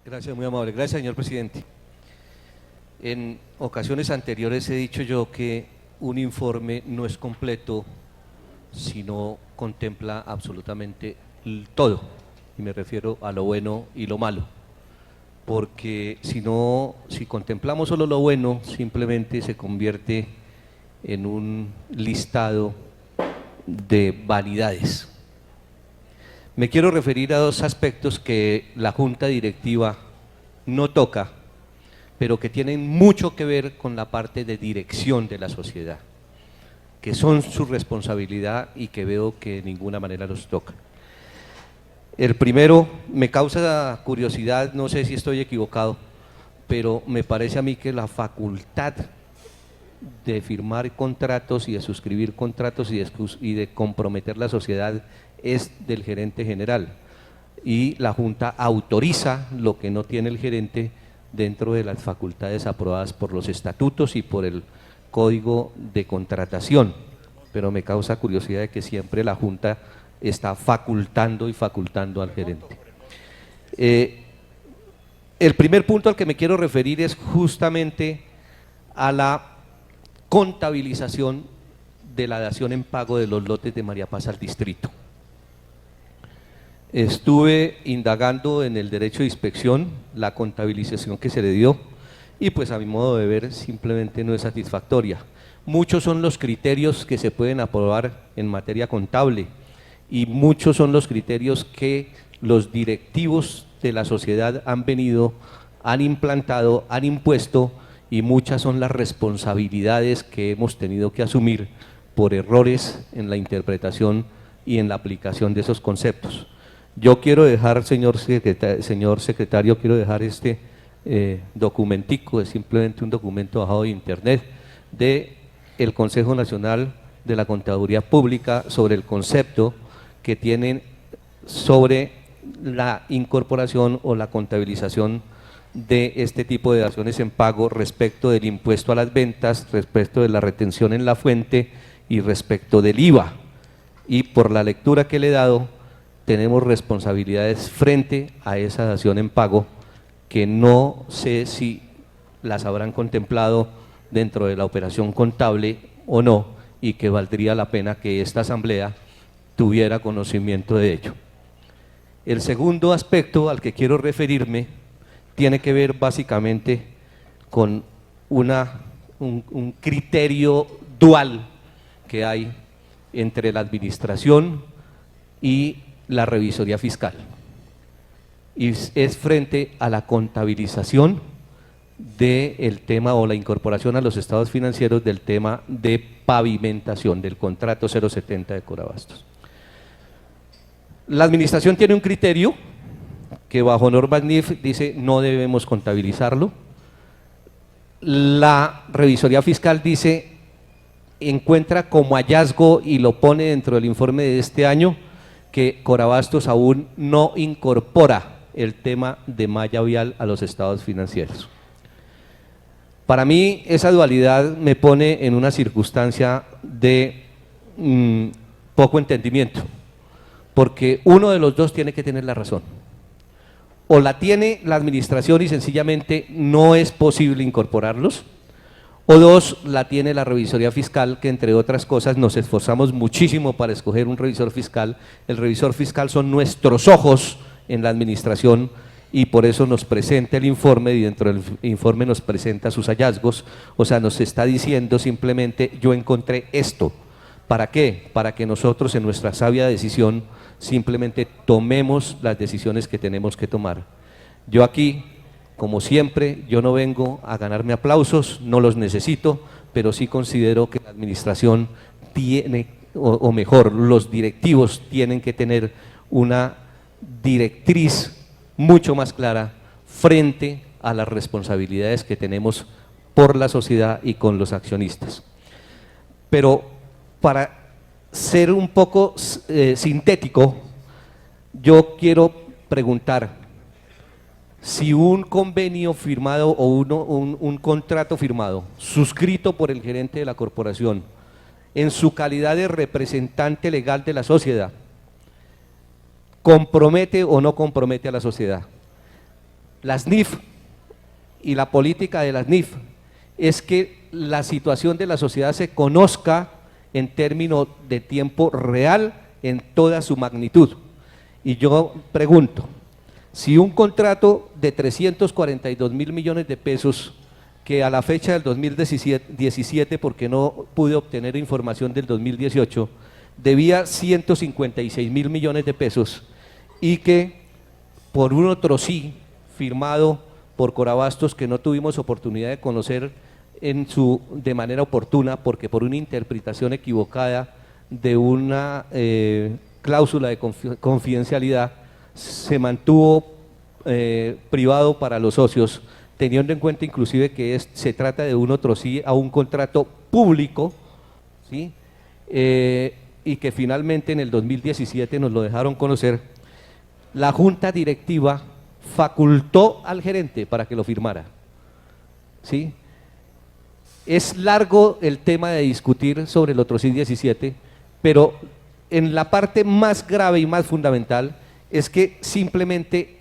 Gracias, muy amable. Gracias, señor presidente. En ocasiones anteriores he dicho yo que un informe no es completo si no contempla absolutamente todo, y me refiero a lo bueno y lo malo, porque si contemplamos solo lo bueno, simplemente se convierte en un listado de vanidades. Me quiero referir a dos aspectos que la Junta Directiva no toca, pero que tienen mucho que ver con la parte de dirección de la sociedad, que son su responsabilidad y que veo que de ninguna manera los toca. El primero, me causa curiosidad, no sé si estoy equivocado, pero me parece a mí que la facultad de firmar contratos y de suscribir contratos y de comprometer la sociedad es del gerente general, y la Junta autoriza lo que no tiene el gerente dentro de las facultades aprobadas por los estatutos y por el Código de Contratación, pero me causa curiosidad de que siempre la Junta está facultando y facultando al gerente. El primer punto al que me quiero referir es justamente a la contabilización de la dación en pago de los lotes de María Paz al distrito. Estuve indagando en el derecho de inspección la contabilización que se le dio y pues a mi modo de ver simplemente no es satisfactoria. Muchos son los criterios que se pueden aprobar en materia contable y muchos son los criterios que los directivos de la sociedad han implantado, han impuesto, y muchas son las responsabilidades que hemos tenido que asumir por errores en la interpretación y en la aplicación de esos conceptos. Yo quiero dejar, señor secretario, quiero dejar este documentico, es simplemente un documento bajado de internet del Consejo Nacional de la Contaduría Pública sobre el concepto que tienen sobre la incorporación o la contabilización de este tipo de daciones en pago respecto del impuesto a las ventas, respecto de la retención en la fuente y respecto del IVA. Y por la lectura que le he dado, tenemos responsabilidades frente a esa dación en pago que no sé si las habrán contemplado dentro de la operación contable o no, y que valdría la pena que esta asamblea tuviera conocimiento de ello. El segundo aspecto al que quiero referirme tiene que ver básicamente con un criterio dual que hay entre la administración y la revisoría fiscal, y es frente a la contabilización del tema o la incorporación a los estados financieros del tema de pavimentación del contrato 070 de Corabastos. La administración tiene un criterio que bajo normas NIF dice no debemos contabilizarlo. La revisoría fiscal dice, encuentra como hallazgo y lo pone dentro del informe de este año, que Corabastos aún no incorpora el tema de malla vial a los estados financieros. Para mí esa dualidad me pone en una circunstancia de poco entendimiento, porque uno de los dos tiene que tener la razón. O la tiene la administración y sencillamente no es posible incorporarlos, o dos, la tiene la revisoría fiscal, que entre otras cosas nos esforzamos muchísimo para escoger un revisor fiscal. El revisor fiscal son nuestros ojos en la administración y por eso nos presenta el informe, y dentro del informe nos presenta sus hallazgos. O sea, nos está diciendo simplemente yo encontré esto. ¿Para qué? Para que nosotros en nuestra sabia decisión simplemente tomemos las decisiones que tenemos que tomar. Yo aquí, como siempre, yo no vengo a ganarme aplausos, no los necesito, pero sí considero que la administración tiene, o mejor, los directivos tienen que tener una directriz mucho más clara frente a las responsabilidades que tenemos por la sociedad y con los accionistas. Pero para ser un poco sintético, yo quiero preguntar si un convenio firmado o un contrato firmado, suscrito por el gerente de la corporación, en su calidad de representante legal de la sociedad, compromete o no compromete a la sociedad. las NIF y la política de las NIF es que la situación de la sociedad se conozca en términos de tiempo real en toda su magnitud. Y yo pregunto, si un contrato de 342.000 millones de pesos, que a la fecha del 2017, porque no pude obtener información del 2018, debía 156.000 millones de pesos, y que por un otro sí firmado por Corabastos, que no tuvimos oportunidad de conocer de manera oportuna, porque por una interpretación equivocada de una cláusula de confidencialidad, se mantuvo privado para los socios, teniendo en cuenta inclusive que se trata de un otro sí a un contrato público, ¿sí? Y que finalmente en el 2017 nos lo dejaron conocer. La junta directiva facultó al gerente para que lo firmara, ¿sí? Es largo el tema de discutir sobre el otro sí 17, pero en la parte más grave y más fundamental es que simplemente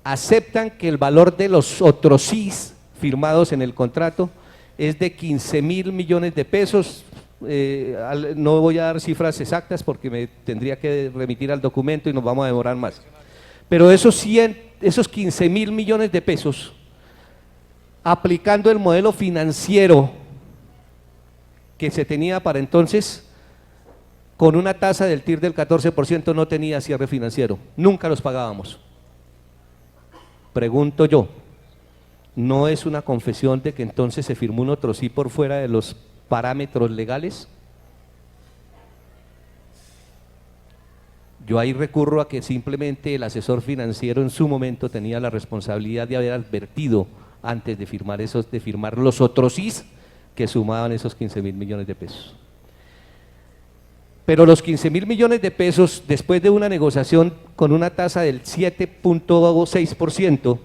aceptan que el valor de los otros sí firmados en el contrato es de 15.000 millones de pesos. No voy a dar cifras exactas porque me tendría que remitir al documento y nos vamos a demorar más. Pero esos 15.000 millones de pesos, aplicando el modelo financiero que se tenía para entonces, con una tasa del TIR del 14%, no tenía cierre financiero, nunca los pagábamos. Pregunto yo, ¿no es una confesión de que entonces se firmó un otro sí por fuera de los parámetros legales? Yo ahí recurro a que simplemente el asesor financiero en su momento tenía la responsabilidad de haber advertido antes de firmar los otros sí que sumaban esos 15.000 millones de pesos. Pero los 15.000 millones de pesos, después de una negociación con una tasa del 7.6%,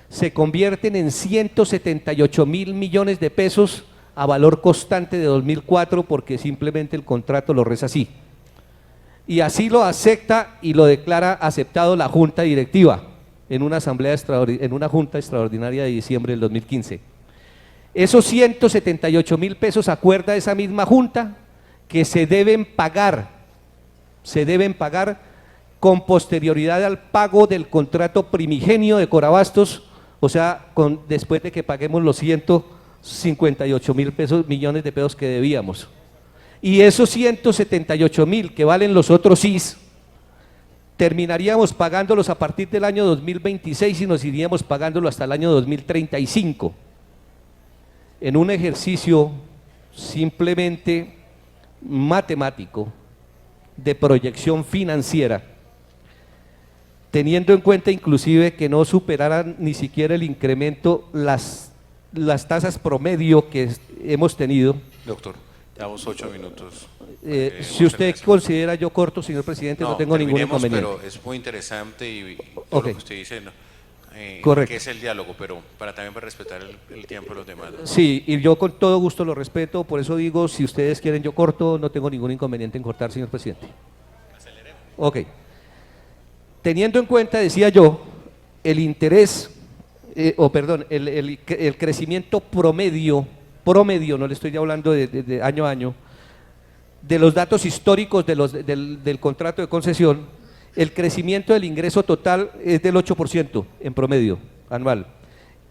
se convierten en 178.000 millones de pesos a valor constante de 2004, porque simplemente el contrato lo reza así. Y así lo acepta y lo declara aceptado la junta directiva en una junta extraordinaria de diciembre del 2015. Esos 178.000 pesos acuerda esa misma junta que se deben pagar con posterioridad al pago del contrato primigenio de Corabastos, o sea, después de que paguemos los 158.000 millones de pesos que debíamos. Y esos 178.000 que valen los otros SIS, terminaríamos pagándolos a partir del año 2026 y nos iríamos pagándolo hasta el año 2035. En un ejercicio simplemente matemático de proyección financiera, teniendo en cuenta inclusive que no superaran ni siquiera el incremento las tasas promedio que hemos tenido. Doctor, llevamos 8 minutos. Si usted considera yo corto, señor presidente, no tengo ningún inconveniente. Pero es muy interesante y todo lo que usted dice, ¿no? Correcto. Que es el diálogo, pero también para respetar el tiempo de los demás. Sí, y yo con todo gusto lo respeto, por eso digo, si ustedes quieren yo corto, no tengo ningún inconveniente en cortar, señor presidente. Ok. Teniendo en cuenta, decía yo, el interés, el crecimiento promedio, no le estoy hablando de año a año, de los datos históricos del contrato de concesión, el crecimiento del ingreso total es del 8% en promedio anual.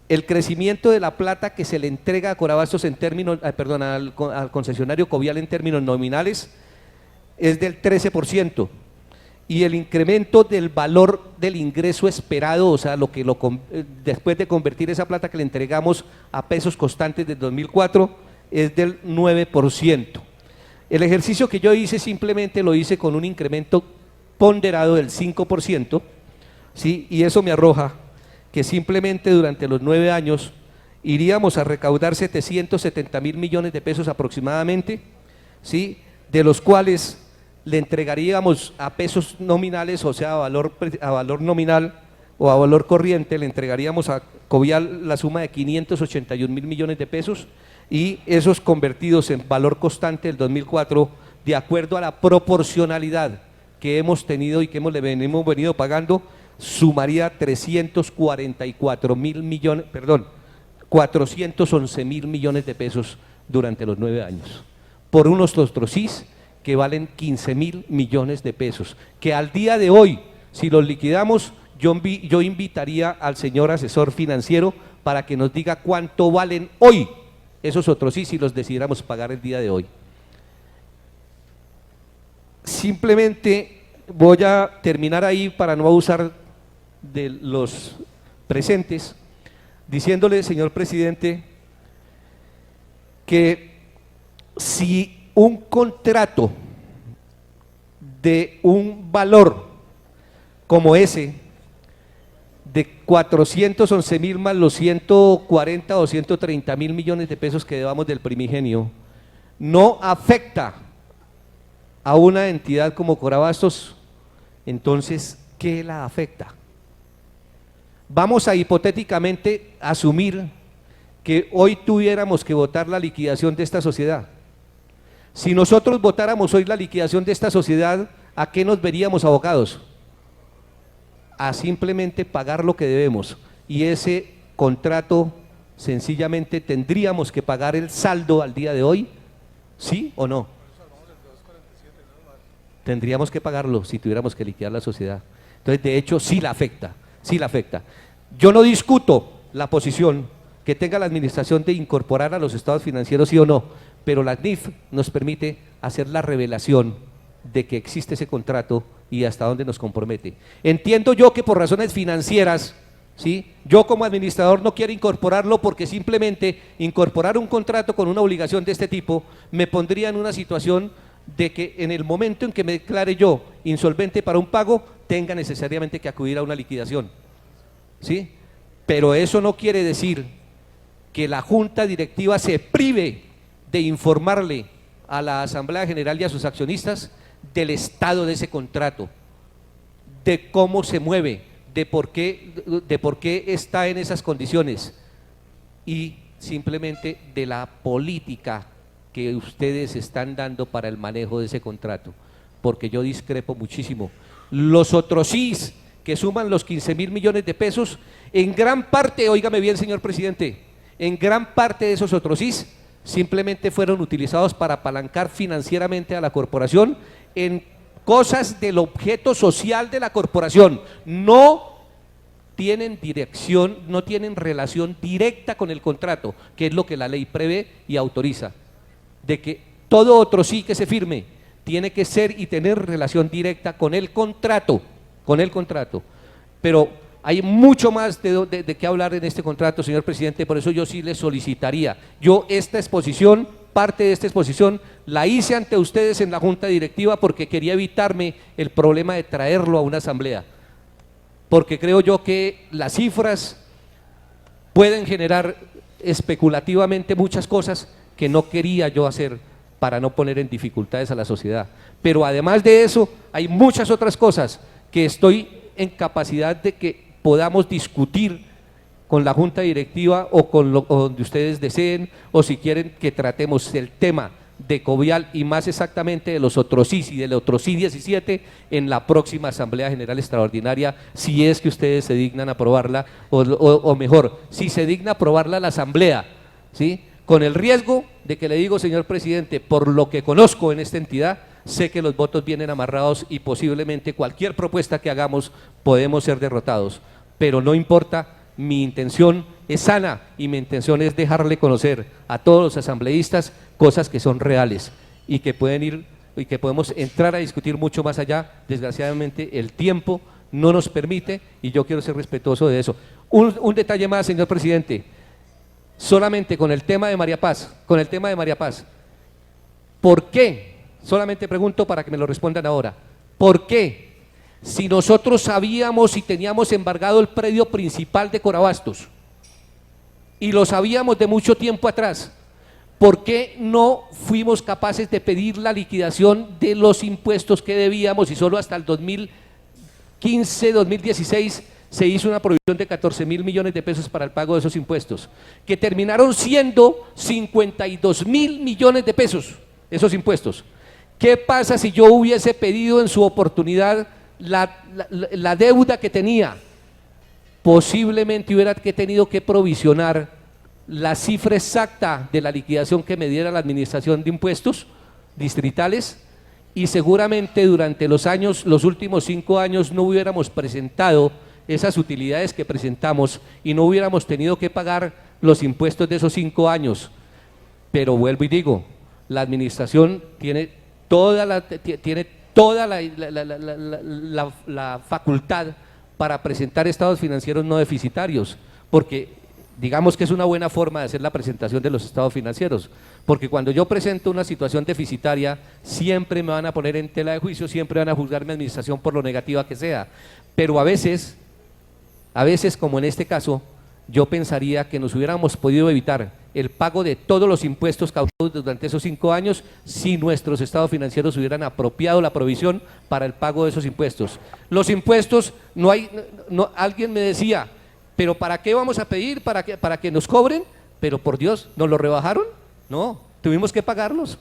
El crecimiento de la plata que se le entrega a Corabastos al concesionario Covial en términos nominales es del 13%. Y el incremento del valor del ingreso esperado, o sea, después de convertir esa plata que le entregamos a pesos constantes del 2004, es del 9%. El ejercicio que yo hice simplemente lo hice con un incremento ponderado del 5%, ¿sí? Y eso me arroja que simplemente durante los 9 años iríamos a recaudar 770.000 millones de pesos aproximadamente, ¿sí? De los cuales le entregaríamos a pesos nominales, o sea, a valor nominal o a valor corriente, le entregaríamos a Covial la suma de 581.000 millones de pesos, y esos convertidos en valor constante del 2004, de acuerdo a la proporcionalidad que hemos tenido y que hemos venido pagando, sumaría 411.000 millones de pesos durante los 9 años, por unos Tostrosís que valen 15.000 millones de pesos, que al día de hoy, si los liquidamos, yo invitaría al señor asesor financiero para que nos diga cuánto valen hoy esos Tostrosís si los decidiéramos pagar el día de hoy. Simplemente voy a terminar ahí para no abusar de los presentes, diciéndole, señor presidente, que si un contrato de un valor como ese, de 411.000 más los 140 o 130.000 millones de pesos que debamos del primigenio, no afecta a una entidad como Corabastos, entonces, ¿qué la afecta? Vamos a hipotéticamente asumir que hoy tuviéramos que votar la liquidación de esta sociedad. Si nosotros votáramos hoy la liquidación de esta sociedad, ¿a qué nos veríamos abocados? A simplemente pagar lo que debemos, y ese contrato sencillamente tendríamos que pagar el saldo al día de hoy, ¿sí o no? Tendríamos que pagarlo si tuviéramos que liquidar la sociedad. Entonces, de hecho, sí la afecta, sí la afecta. Yo no discuto la posición que tenga la administración de incorporar a los estados financieros, sí o no, pero la NIF nos permite hacer la revelación de que existe ese contrato y hasta dónde nos compromete. Entiendo yo que por razones financieras, ¿sí?, yo como administrador no quiero incorporarlo porque simplemente incorporar un contrato con una obligación de este tipo me pondría en una situación de que en el momento en que me declare yo insolvente para un pago, tenga necesariamente que acudir a una liquidación, ¿sí? Pero eso no quiere decir que la Junta Directiva se prive de informarle a la Asamblea General y a sus accionistas del estado de ese contrato, de cómo se mueve, de por qué está en esas condiciones, y simplemente de la política que ustedes están dando para el manejo de ese contrato, porque yo discrepo muchísimo. Los otros sí, que suman los 15.000 millones de pesos, en gran parte, óigame bien, señor presidente, en gran parte de esos otros sí simplemente fueron utilizados para apalancar financieramente a la corporación en cosas del objeto social de la corporación. No tienen dirección, no tienen relación directa con el contrato, que es lo que la ley prevé y autoriza, de que todo otro sí que se firme tiene que ser y tener relación directa con el contrato, pero hay mucho más de qué hablar en este contrato, señor presidente. Por eso yo sí le solicitaría, yo esta exposición, parte de esta exposición la hice ante ustedes en la Junta Directiva porque quería evitarme el problema de traerlo a una asamblea, porque creo yo que las cifras pueden generar especulativamente muchas cosas que no quería yo hacer para no poner en dificultades a la sociedad. Pero además de eso, hay muchas otras cosas que estoy en capacidad de que podamos discutir con la Junta Directiva o donde ustedes deseen, o si quieren que tratemos el tema de Covial y más exactamente de los otros sí y del otro sí 17 en la próxima Asamblea General Extraordinaria, si es que ustedes se dignan a aprobarla, o mejor, si se digna a aprobarla la Asamblea, ¿sí?, con el riesgo de que le digo, señor presidente, por lo que conozco en esta entidad, sé que los votos vienen amarrados y posiblemente cualquier propuesta que hagamos podemos ser derrotados, pero no importa, mi intención es sana y mi intención es dejarle conocer a todos los asambleístas cosas que son reales y que pueden ir y que podemos entrar a discutir mucho más allá. Desgraciadamente el tiempo no nos permite y yo quiero ser respetuoso de eso. Un detalle más, señor presidente, solamente con el tema de María Paz, ¿por qué? Solamente pregunto para que me lo respondan ahora, ¿por qué? Si nosotros sabíamos y teníamos embargado el predio principal de Corabastos y lo sabíamos de mucho tiempo atrás, ¿por qué no fuimos capaces de pedir la liquidación de los impuestos que debíamos y solo hasta el 2015, 2016 se hizo una provisión de 14.000 millones de pesos para el pago de esos impuestos, que terminaron siendo 52.000 millones de pesos esos impuestos? ¿Qué pasa si yo hubiese pedido en su oportunidad la deuda que tenía, posiblemente hubiera tenido que provisionar la cifra exacta de la liquidación que me diera la administración de impuestos distritales, y seguramente durante los últimos 5 años no hubiéramos presentado esas utilidades que presentamos y no hubiéramos tenido que pagar los impuestos de esos 5 años. Pero vuelvo y digo, la administración tiene toda la facultad para presentar estados financieros no deficitarios, porque digamos que es una buena forma de hacer la presentación de los estados financieros, porque cuando yo presento una situación deficitaria, siempre me van a poner en tela de juicio, siempre van a juzgar mi administración por lo negativa que sea, pero a veces como en este caso, yo pensaría que nos hubiéramos podido evitar el pago de todos los impuestos causados durante esos 5 años si nuestros estados financieros hubieran apropiado la provisión para el pago de esos impuestos. Los impuestos, alguien me decía, pero ¿para qué vamos a pedir? ¿Para que nos cobren? Pero por Dios, ¿nos lo rebajaron? No, tuvimos que pagarlos,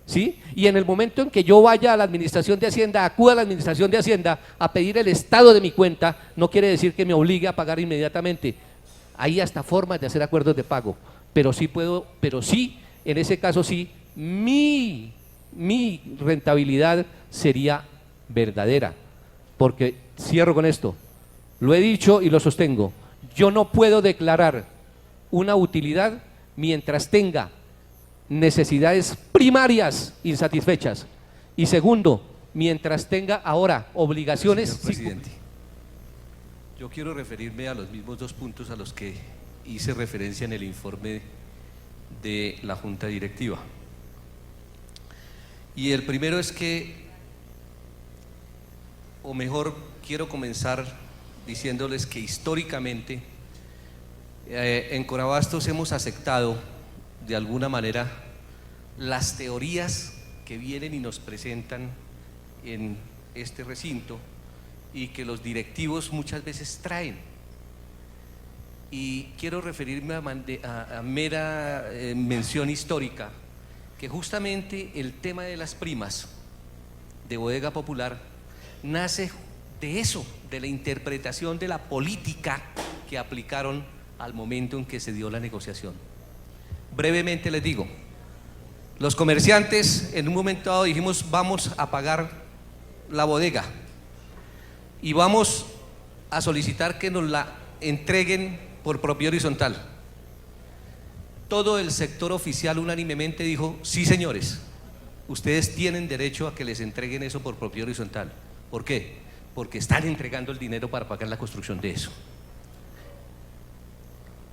¿sí? Y en el momento en que yo vaya a la administración de Hacienda, acuda a la administración de Hacienda a pedir el estado de mi cuenta, no quiere decir que me obligue a pagar inmediatamente. Hay hasta formas de hacer acuerdos de pago, pero sí, en ese caso sí, mi rentabilidad sería verdadera, porque cierro con esto, lo he dicho y lo sostengo, yo no puedo declarar una utilidad mientras tenga necesidades primarias insatisfechas, y segundo, mientras tenga ahora obligaciones. Señor presidente, yo quiero referirme a los mismos 2 puntos a los que hice referencia en el informe de la Junta Directiva. Y el primero es que, o mejor, quiero comenzar diciéndoles que históricamente en Corabastos hemos aceptado de alguna manera las teorías que vienen y nos presentan en este recinto y que los directivos muchas veces traen. Y quiero referirme a mera mención histórica, que justamente el tema de las primas de Bodega Popular nace de eso, de la interpretación de la política que aplicaron al momento en que se dio la negociación. Brevemente les digo, los comerciantes en un momento dado dijimos vamos a pagar la bodega y vamos a solicitar que nos la entreguen por propiedad horizontal. Todo el sector oficial unánimemente dijo sí señores, ustedes tienen derecho a que les entreguen eso por propiedad horizontal. ¿Por qué? Porque están entregando el dinero para pagar la construcción de eso.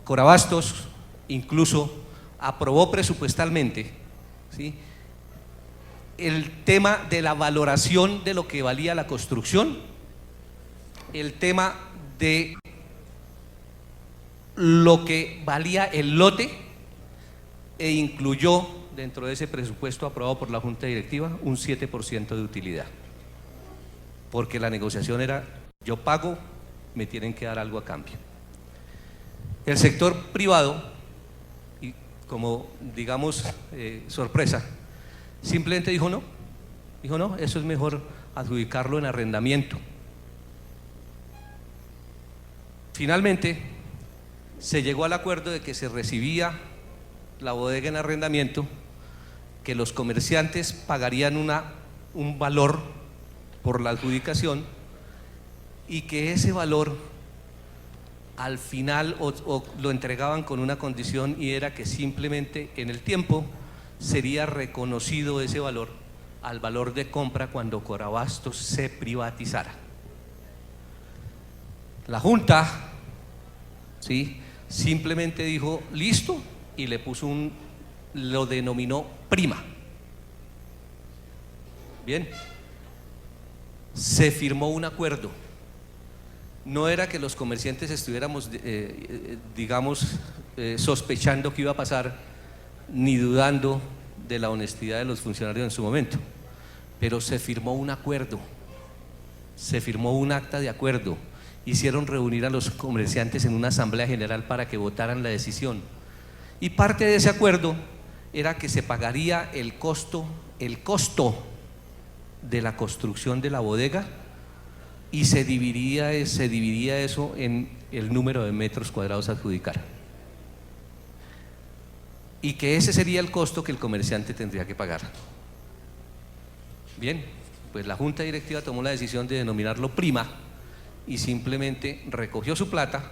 Corabastos incluso aprobó presupuestalmente, ¿sí?, el tema de la valoración de lo que valía la construcción, el tema de lo que valía el lote, e incluyó dentro de ese presupuesto aprobado por la Junta Directiva un 7% de utilidad, porque la negociación era yo pago, me tienen que dar algo a cambio. El sector privado, y como digamos sorpresa, simplemente dijo no, eso es mejor adjudicarlo en arrendamiento. Finalmente se llegó al acuerdo de que se recibía la bodega en arrendamiento, que los comerciantes pagarían un valor por la adjudicación y que ese valor al final o lo entregaban con una condición, y era que simplemente en el tiempo sería reconocido ese valor al valor de compra cuando Corabastos se privatizara. La Junta, ¿sí?, simplemente dijo listo y le puso lo denominó prima. Bien, se firmó un acuerdo. No era que los comerciantes estuviéramos, sospechando que iba a pasar, ni dudando de la honestidad de los funcionarios en su momento, pero se firmó un acuerdo, se firmó un acta de acuerdo, hicieron reunir a los comerciantes en una asamblea general para que votaran la decisión, y parte de ese acuerdo era que se pagaría el costo de la construcción de la bodega y se dividiría eso en el número de metros cuadrados a adjudicar. Y que ese sería el costo que el comerciante tendría que pagar. Bien, pues la Junta Directiva tomó la decisión de denominarlo prima y simplemente recogió su plata,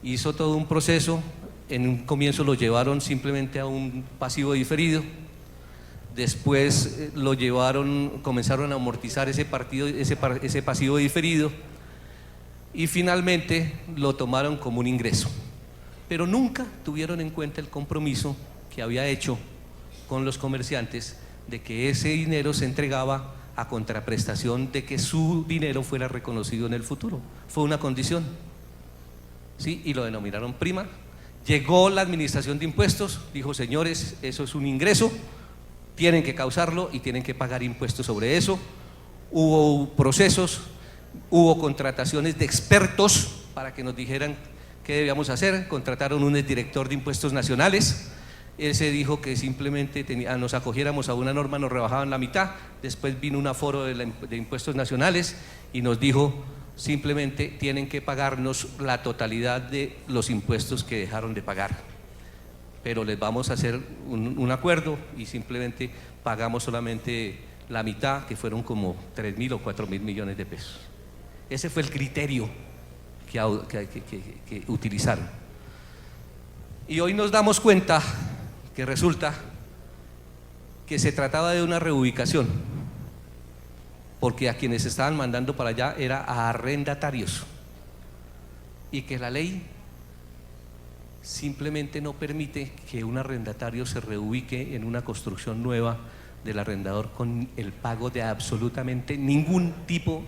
hizo todo un proceso. En un comienzo lo llevaron simplemente a un pasivo diferido, después comenzaron a amortizar ese pasivo diferido y finalmente lo tomaron como un ingreso, pero nunca tuvieron en cuenta el compromiso que había hecho con los comerciantes de que ese dinero se entregaba a contraprestación de que su dinero fuera reconocido en el futuro. Fue una condición, ¿sí? Y lo denominaron prima. Llegó la administración de impuestos, dijo: señores, eso es un ingreso, tienen que causarlo y tienen que pagar impuestos sobre eso. Hubo procesos, hubo contrataciones de expertos para que nos dijeran qué debíamos hacer. Contrataron un director de impuestos nacionales. Él se dijo que simplemente nos acogiéramos a una norma, nos rebajaban la mitad. Después vino un aforo de impuestos nacionales y nos dijo: simplemente tienen que pagarnos la totalidad de los impuestos que dejaron de pagar, pero les vamos a hacer un acuerdo y simplemente pagamos solamente la mitad, que fueron como 3.000 o 4.000 millones de pesos. Ese fue el criterio que utilizaron. Y hoy nos damos cuenta que resulta que se trataba de una reubicación, porque a quienes estaban mandando para allá era a arrendatarios, y que la ley simplemente no permite que un arrendatario se reubique en una construcción nueva del arrendador con el pago de absolutamente ningún tipo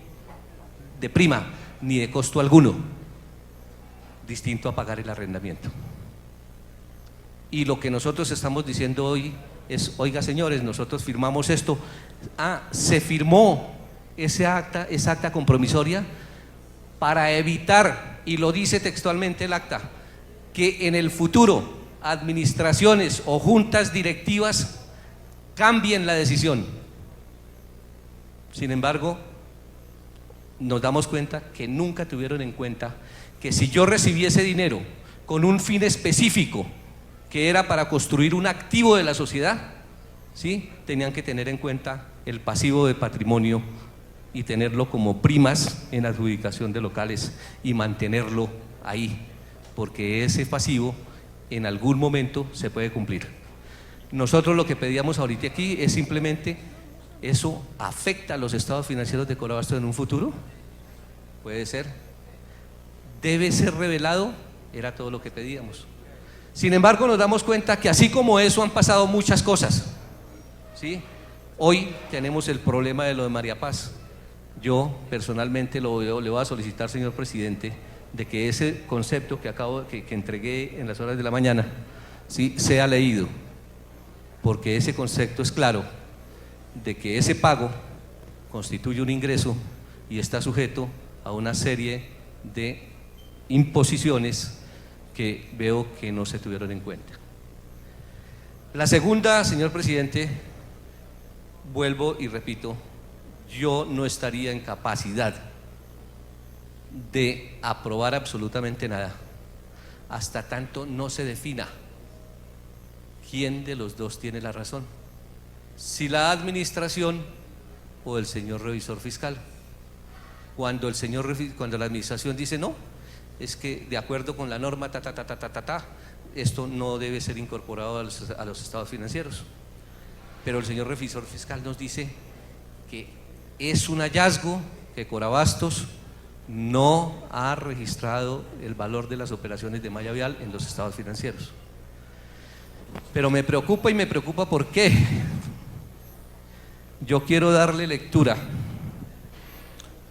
de prima ni de costo alguno, distinto a pagar el arrendamiento. Y lo que nosotros estamos diciendo hoy es: oiga, señores, nosotros firmamos esto. Se firmó esa acta compromisoria para evitar, y lo dice textualmente el acta, que en el futuro administraciones o juntas directivas cambien la decisión. Sin embargo, nos damos cuenta que nunca tuvieron en cuenta que si yo recibí ese dinero con un fin específico, que era para construir un activo de la sociedad, ¿sí?, tenían que tener en cuenta el pasivo de patrimonio y tenerlo como primas en adjudicación de locales y mantenerlo ahí, porque ese pasivo en algún momento se puede cumplir. Nosotros lo que pedíamos ahorita aquí es simplemente: ¿eso afecta a los estados financieros de Corabastos en un futuro? Puede ser. ¿Debe ser revelado? Era todo lo que pedíamos. Sin embargo, nos damos cuenta que así como eso han pasado muchas cosas, ¿sí? Hoy tenemos el problema de lo de María Paz. Yo personalmente le voy a solicitar, señor presidente, de que ese concepto que entregué en las horas de la mañana, ¿sí?, sea leído, porque ese concepto es claro de que ese pago constituye un ingreso y está sujeto a una serie de imposiciones que veo que no se tuvieron en cuenta. La segunda, señor presidente, vuelvo y repito, yo no estaría en capacidad de aprobar absolutamente nada hasta tanto no se defina quién de los dos tiene la razón, si la administración o el señor revisor fiscal. Cuando la administración dice: no, es que de acuerdo con la norma esto no debe ser incorporado a los estados financieros, pero el señor revisor fiscal nos dice que es un hallazgo que Corabastos no ha registrado el valor de las operaciones de malla vial en los estados financieros. Pero me preocupa ¿por qué? Yo quiero darle lectura.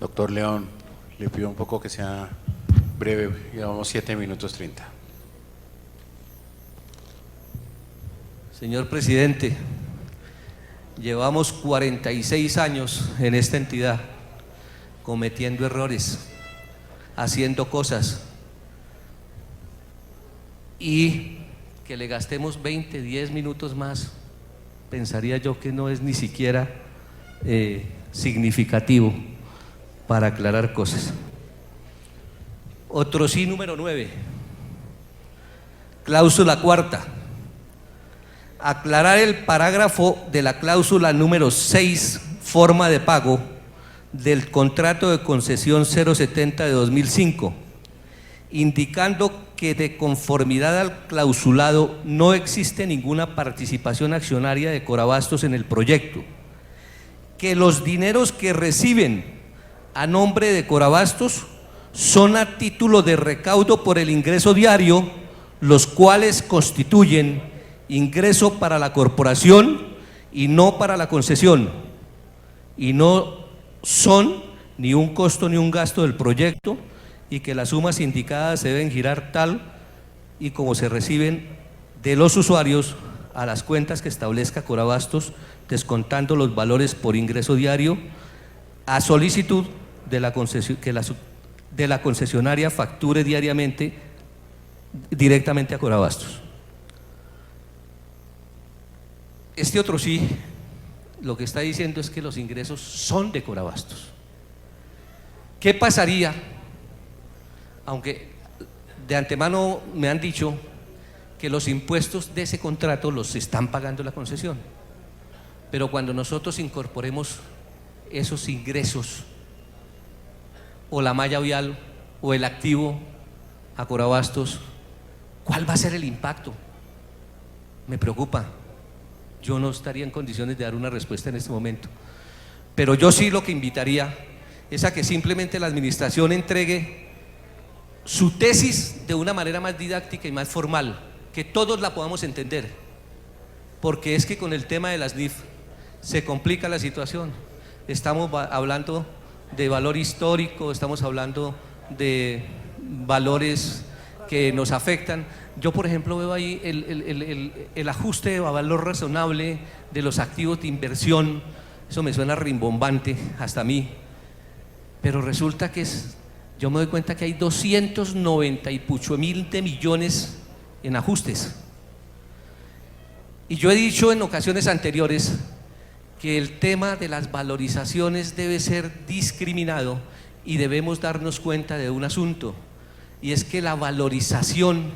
Doctor León, le pido un poco que sea breve, llevamos 7 minutos 30. Señor presidente, llevamos 46 años en esta entidad cometiendo errores, haciendo cosas, y que le gastemos 10 minutos más, pensaría yo que no es ni siquiera significativo, para aclarar cosas. Otro sí, número 9. Cláusula cuarta. Aclarar el parágrafo de la cláusula número 6, forma de pago, del contrato de concesión 070 de 2005, indicando que de conformidad al clausulado no existe ninguna participación accionaria de Corabastos en el proyecto, que los dineros que reciben a nombre de Corabastos son a título de recaudo por el ingreso diario, los cuales constituyen ingreso para la corporación y no para la concesión, y no son ni un costo ni un gasto del proyecto, y que las sumas indicadas se deben girar tal y como se reciben de los usuarios a las cuentas que establezca Corabastos, descontando los valores por ingreso diario a solicitud de la concesionaria facture diariamente directamente a Corabastos. Este otro sí, lo que está diciendo es que los ingresos son de Corabastos. ¿Qué pasaría? Aunque de antemano me han dicho que los impuestos de ese contrato los están pagando la concesión, pero cuando nosotros incorporemos esos ingresos o la malla vial o el activo a Corabastos, ¿cuál va a ser el impacto? Me preocupa. Yo no estaría en condiciones de dar una respuesta en este momento, pero yo sí lo que invitaría es a que simplemente la administración entregue su tesis de una manera más didáctica y más formal, que todos la podamos entender, porque es que con el tema de las NIF se complica la situación. Estamos hablando de valor histórico, estamos hablando de valores que nos afectan. Yo, por ejemplo, veo ahí el ajuste de valor razonable de los activos de inversión. Eso me suena rimbombante hasta a mí, pero resulta que yo me doy cuenta que hay 298.000 de millones en ajustes. Y yo he dicho en ocasiones anteriores que el tema de las valorizaciones debe ser discriminado y debemos darnos cuenta de un asunto, y es que la valorización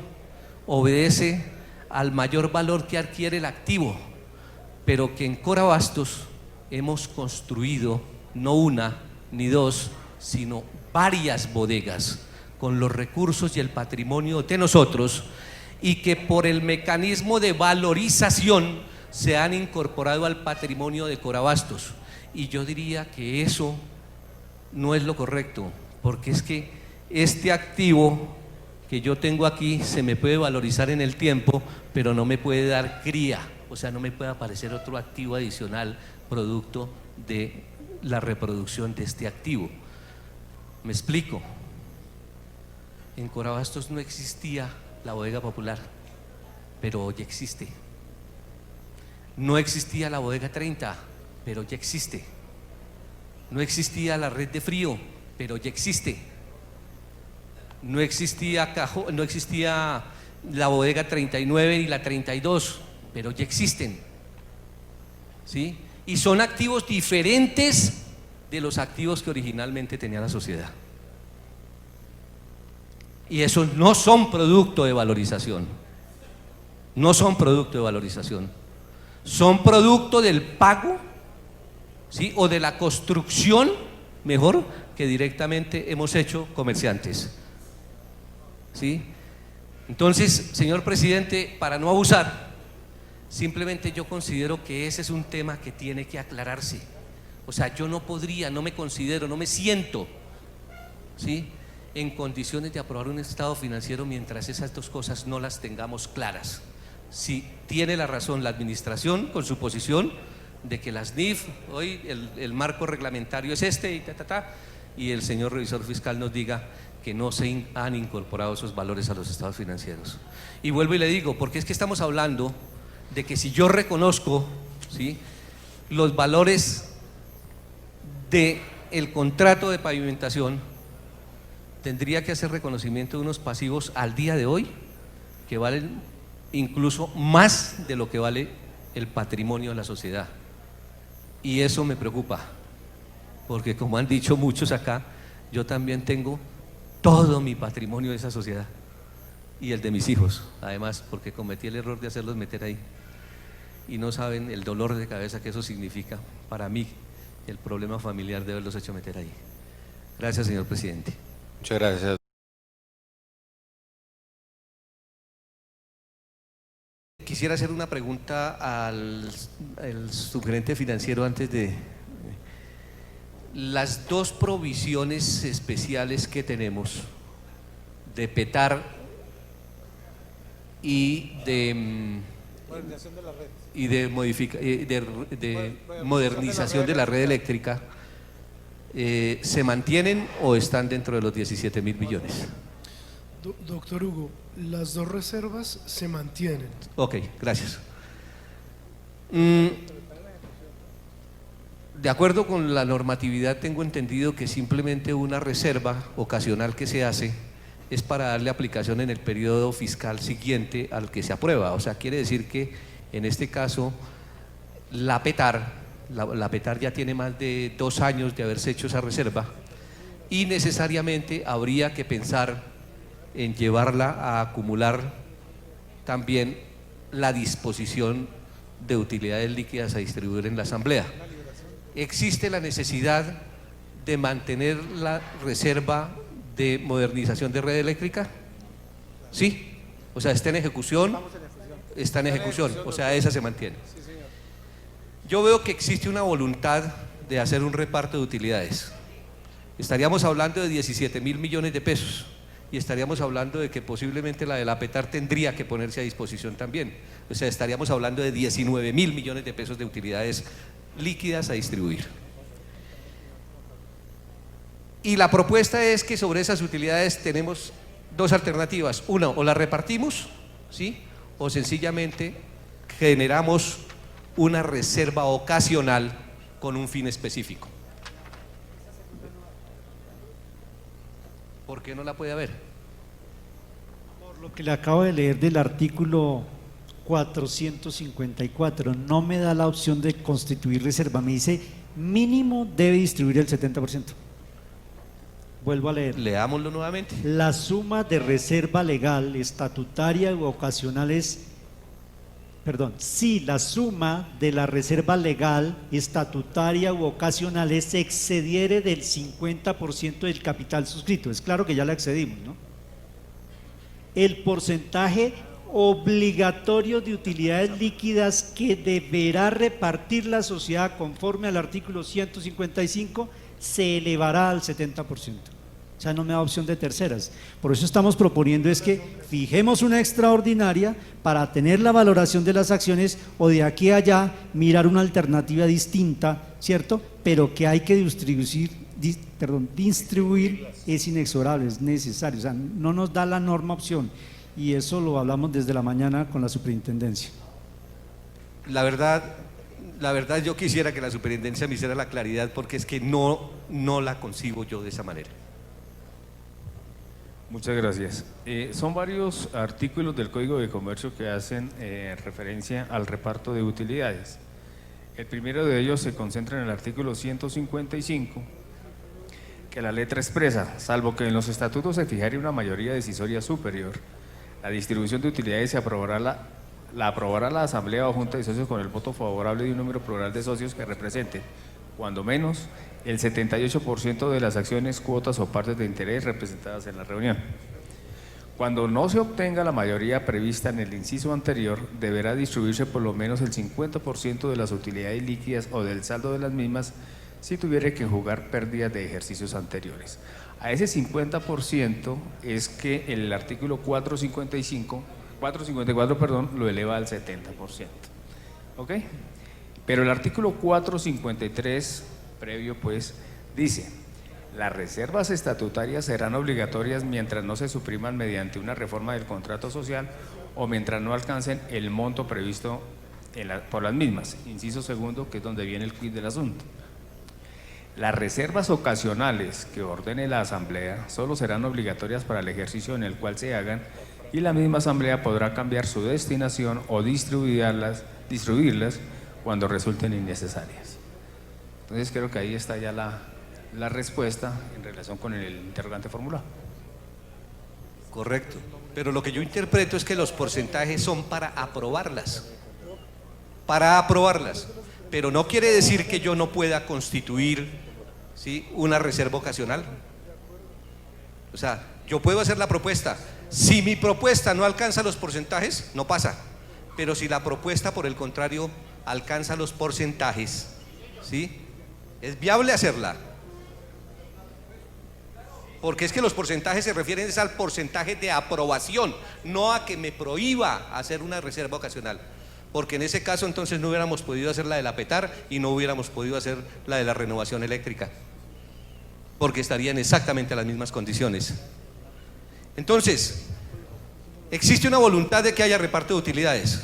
obedece al mayor valor que adquiere el activo, pero que en Corabastos hemos construido no una ni dos, sino varias bodegas con los recursos y el patrimonio de nosotros, y que por el mecanismo de valorización se han incorporado al patrimonio de Corabastos. Y yo diría que eso no es lo correcto, porque es que este activo que yo tengo aquí se me puede valorizar en el tiempo, pero no me puede dar cría, o sea, no me puede aparecer otro activo adicional producto de la reproducción de este activo. Me explico. En Corabastos no existía la bodega popular, pero hoy existe. No existía la bodega 30, pero ya existe. No existía la red de frío, pero ya existe. No existía la bodega 39 y la 32, pero ya existen. ¿Sí? Y son activos diferentes de los activos que originalmente tenía la sociedad. Y esos no son producto de valorización. No son producto de valorización. Son producto del pago, ¿sí?, o de la construcción, mejor, que directamente hemos hecho comerciantes. ¿Sí? Entonces, señor presidente, para no abusar, simplemente yo considero que ese es un tema que tiene que aclararse. O sea, yo no podría, no me considero, no me siento, ¿sí?, en condiciones de aprobar un estado financiero mientras esas dos cosas no las tengamos claras. Si tiene la razón la administración con su posición de que las NIF, hoy el marco reglamentario es este y el señor revisor fiscal nos diga que no se han incorporado esos valores a los estados financieros. Y vuelvo y le digo, porque es que estamos hablando de que si yo reconozco, ¿sí?, los valores del contrato de pavimentación, tendría que hacer reconocimiento de unos pasivos al día de hoy que valen incluso más de lo que vale el patrimonio de la sociedad, y eso me preocupa. porque como han dicho muchos acá, yo también tengo todo mi patrimonio de esa sociedad y el de mis hijos, además, porque cometí el error de hacerlos meter ahí y no saben el dolor de cabeza que eso significa para mí, el problema familiar de haberlos hecho meter ahí. Gracias, señor presidente. Muchas gracias. Quisiera hacer una pregunta al subgerente financiero antes de… Las dos provisiones especiales que tenemos de PETAR y de modernización de la red eléctrica, ¿se mantienen o están dentro de los 17.000 billones? Doctor Hugo, las dos reservas se mantienen. Ok, gracias. De acuerdo con la normatividad, tengo entendido que simplemente una reserva ocasional que se hace es para darle aplicación en el periodo fiscal siguiente al que se aprueba. O sea, quiere decir que en este caso la PETAR ya tiene más de 2 años de haberse hecho esa reserva y necesariamente habría que pensar en llevarla a acumular también la disposición de utilidades líquidas a distribuir en la Asamblea. ¿Existe la necesidad de mantener la reserva de modernización de red eléctrica? Sí, o sea, está en ejecución, o sea, esa se mantiene. Yo veo que existe una voluntad de hacer un reparto de utilidades. Estaríamos hablando de 17.000 millones de pesos y estaríamos hablando de que posiblemente la de la PETAR tendría que ponerse a disposición también. O sea, estaríamos hablando de 19.000 millones de pesos de utilidades líquidas a distribuir. Y la propuesta es que sobre esas utilidades tenemos dos alternativas. Una, o las repartimos, ¿sí? O sencillamente generamos una reserva ocasional con un fin específico. ¿Por qué no la puede haber? Por lo que le acabo de leer del artículo 454, no me da la opción de constituir reserva, me dice mínimo debe distribuir el 70%. Vuelvo a leer. Leámoslo nuevamente. La suma de reserva legal, estatutaria u ocasional es, si la suma de la reserva legal, estatutaria u ocasional excediere del 50% del capital suscrito, es claro que ya la excedimos, ¿no? El porcentaje obligatorio de utilidades líquidas que deberá repartir la sociedad conforme al artículo 155 se elevará al 70%. O sea, no me da opción de terceras. Por eso estamos proponiendo es que fijemos una extraordinaria para tener la valoración de las acciones o de aquí a allá mirar una alternativa distinta, ¿cierto? Pero que hay que distribuir es inexorable, es necesario. O sea, no nos da la norma opción y eso lo hablamos desde la mañana con la superintendencia. La verdad yo quisiera que la superintendencia me hiciera la claridad porque es que no la concibo yo de esa manera. Muchas gracias. Son varios artículos del Código de Comercio que hacen referencia al reparto de utilidades. El primero de ellos se concentra en el artículo 155, que la letra expresa, salvo que en los estatutos se fijare una mayoría decisoria superior, la distribución de utilidades se aprobará la aprobará la Asamblea o Junta de Socios con el voto favorable de un número plural de socios que representen, cuando menos, el 78% de las acciones, cuotas o partes de interés representadas en la reunión. Cuando no se obtenga la mayoría prevista en el inciso anterior, deberá distribuirse por lo menos el 50% de las utilidades líquidas o del saldo de las mismas si tuviera que enjugar pérdidas de ejercicios anteriores. A ese 50% es que el artículo 454 lo eleva al 70%. ¿Ok? Pero el artículo 453 previo pues dice: las reservas estatutarias serán obligatorias mientras no se supriman mediante una reforma del contrato social o mientras no alcancen el monto previsto por las mismas. Inciso segundo, que es donde viene el quid del asunto. Las reservas ocasionales que ordene la Asamblea solo serán obligatorias para el ejercicio en el cual se hagan y la misma Asamblea podrá cambiar su destinación o distribuirlas cuando resulten innecesarias. Entonces creo que ahí está ya la la respuesta en relación con el interrogante formulado. Correcto. Pero lo que yo interpreto es que los porcentajes son para aprobarlas. Para aprobarlas. Pero no quiere decir que yo no pueda constituir, ¿sí?, una reserva ocasional. O sea, yo puedo hacer la propuesta. Si mi propuesta no alcanza los porcentajes, no pasa. Pero si la propuesta, por el contrario, alcanza los porcentajes, ¿sí?, es viable hacerla. Porque es que los porcentajes se refieren al porcentaje de aprobación, no a que me prohíba hacer una reserva ocasional. Porque en ese caso entonces no hubiéramos podido hacer la de la PETAR y no hubiéramos podido hacer la de la renovación eléctrica, porque estarían exactamente las mismas condiciones. Entonces, existe una voluntad de que haya reparto de utilidades,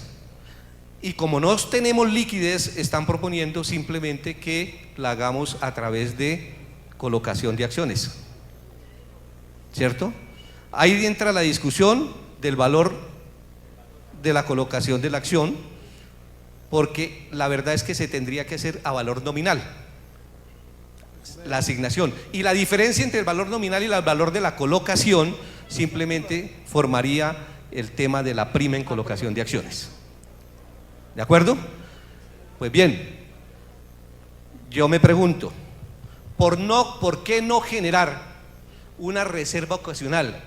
y como no tenemos liquidez, están proponiendo simplemente que la hagamos a través de colocación de acciones, ¿cierto? Ahí entra la discusión del valor de la colocación de la acción, porque la verdad es que se tendría que hacer a valor nominal la asignación, y la diferencia entre el valor nominal y el valor de la colocación simplemente formaría el tema de la prima en colocación de acciones. ¿De acuerdo? Pues bien, yo me pregunto, ¿por qué no generar una reserva ocasional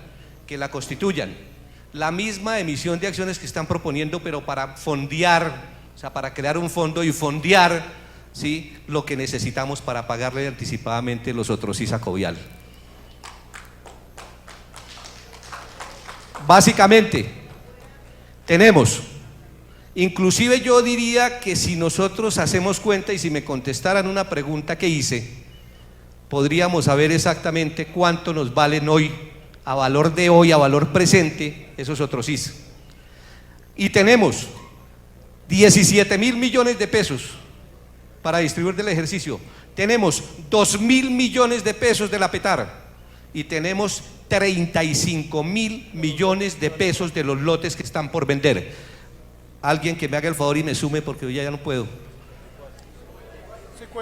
que la constituyan la misma emisión de acciones que están proponiendo, pero para fondear, o sea, para crear un fondo y fondear, ¿sí?, lo que necesitamos para pagarle anticipadamente los otros Isacovial? Básicamente, tenemos, inclusive yo diría que si nosotros hacemos cuenta y si me contestaran una pregunta que hice, podríamos saber exactamente cuánto nos valen hoy, a valor de hoy, a valor presente, esos otros IS. Y tenemos 17.000 millones de pesos para distribuir del ejercicio, tenemos 2.000 millones de pesos de la PETAR y tenemos 35.000 millones de pesos de los lotes que están por vender. Alguien que me haga el favor y me sume, porque hoy ya no puedo.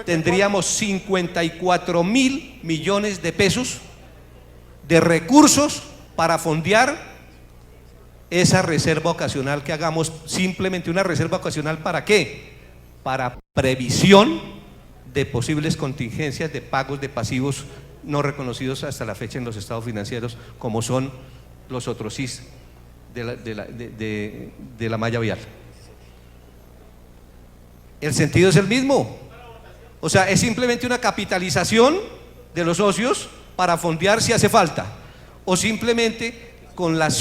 Tendríamos 54.000 millones de pesos de recursos para fondear esa reserva ocasional que hagamos. Simplemente una reserva ocasional, ¿para qué? Para previsión de posibles contingencias de pagos de pasivos no reconocidos hasta la fecha en los estados financieros, como son los otros IS de la malla vial. El sentido es el mismo. O sea, es simplemente una capitalización de los socios para fondear si hace falta, o simplemente con el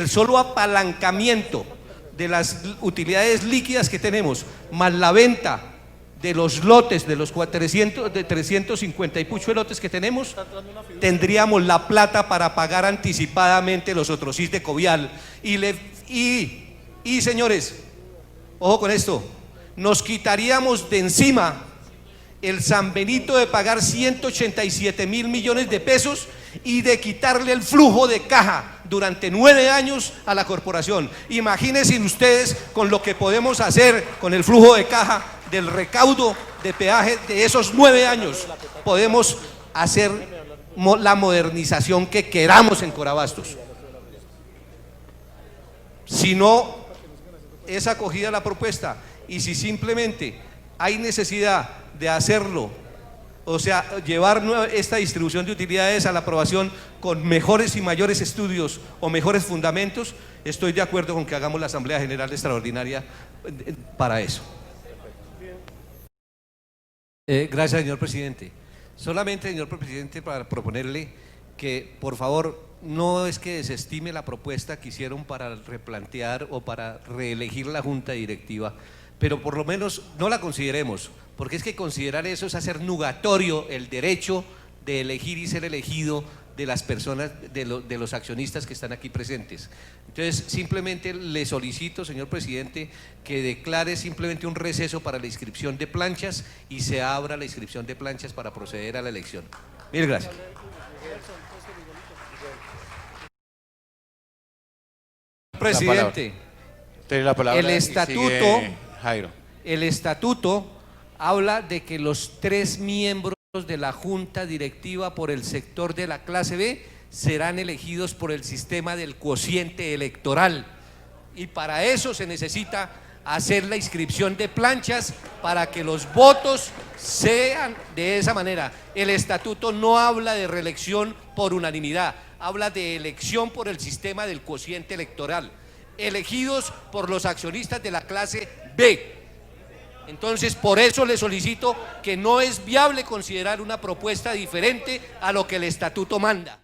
solo apalancamiento de las utilidades líquidas que tenemos, más la venta de los lotes, de los 350 y pucho de lotes que tenemos, tendríamos la plata para pagar anticipadamente los otros IS de Covial. Y señores, ojo con esto, nos quitaríamos de encima el San Benito de pagar 187.000 millones de pesos y de quitarle el flujo de caja durante 9 años a la corporación. Imagínense ustedes con lo que podemos hacer con el flujo de caja del recaudo de peaje de esos 9 años. Podemos hacer la modernización que queramos en Corabastos. Si no es acogida la propuesta y si simplemente hay necesidad de hacerlo, o sea, llevar esta distribución de utilidades a la aprobación con mejores y mayores estudios o mejores fundamentos, estoy de acuerdo con que hagamos la Asamblea General Extraordinaria para eso. Gracias, señor presidente. Solamente, señor presidente, para proponerle que, por favor, no es que desestime la propuesta que hicieron para replantear o para reelegir la Junta Directiva, pero por lo menos no la consideremos, porque es que considerar eso es hacer nugatorio el derecho de elegir y ser elegido de las personas, de los accionistas que están aquí presentes. Entonces, simplemente le solicito, señor presidente, que declare simplemente un receso para la inscripción de planchas y se abra la inscripción de planchas para proceder a la elección. Mil gracias. Presidente, Tiene la palabra el y estatuto, sigue Jairo. el estatuto habla de que los 3 miembros de la junta directiva por el sector de la clase B serán elegidos por el sistema del cociente electoral, y para eso se necesita hacer la inscripción de planchas para que los votos sean de esa manera. El estatuto no habla de reelección por unanimidad, habla de elección por el sistema del cociente electoral, elegidos por los accionistas de la clase B. Entonces, por eso le solicito que no es viable considerar una propuesta diferente a lo que el estatuto manda.